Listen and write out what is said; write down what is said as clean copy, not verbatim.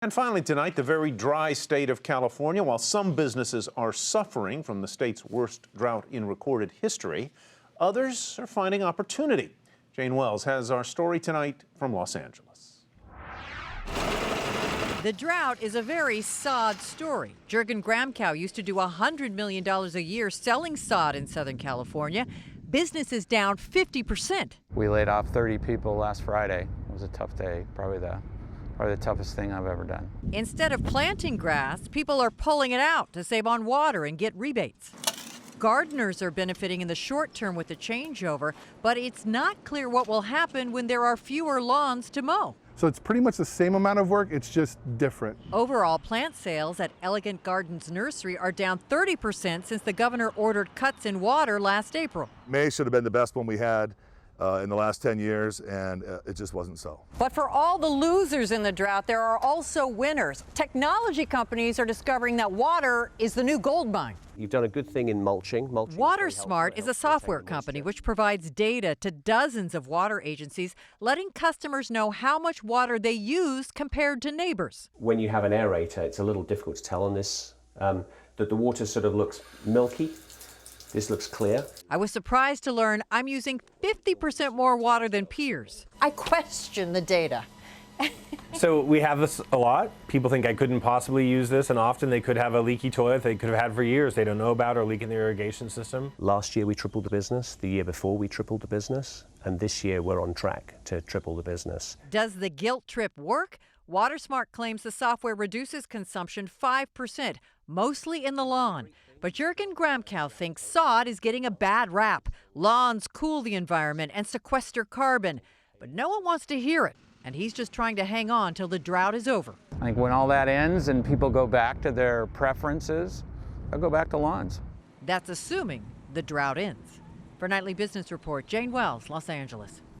And finally tonight, the very dry state of California. While some businesses are suffering from the state's worst drought in recorded history, others are finding opportunity. Jane Wells has our story tonight from Los Angeles. The drought is a very sod story. Jurgen Gramkow used to do $100 million a year selling sod in Southern California. Business is down 50%. We laid off 30 people last Friday. It was a tough day, probably the toughest thing I've ever done. Instead of planting grass, people are pulling it out to save on water and get rebates. Gardeners are benefiting in the short term with the changeover, but it's not clear what will happen when there are fewer lawns to mow. So it's pretty much the same amount of work, it's just different. Overall, plant sales at Elegant Gardens Nursery are down 30% since the governor ordered cuts in water last April. May should have been the best one we had in the last 10 years, and it just wasn't so. But for all the losers in the drought, there are also winners. Technology companies are discovering that water is the new gold mine. You've done a good thing in mulching. WaterSmart is a software company which provides data to dozens of water agencies, letting customers know how much water they use compared to neighbors. When you have an aerator, it's a little difficult to tell on this, that the water sort of looks milky. This looks clear. I was surprised to learn I'm using 50% more water than peers. I question the data. So we have this a lot. People think I couldn't possibly use this, and often they could have a leaky toilet they could have had for years they don't know about, or leak in their irrigation system. Last year we tripled the business. The year before we tripled the business. And this year we're on track to triple the business. Does the guilt trip work? WaterSmart claims the software reduces consumption 5%, mostly in the lawn. But Jurgen Gramkow thinks sod is getting a bad rap. Lawns cool the environment and sequester carbon. But no one wants to hear it, and he's just trying to hang on till the drought is over. I think when all that ends and people go back to their preferences, they'll go back to lawns. That's assuming the drought ends. For Nightly Business Report, Jane Wells, Los Angeles.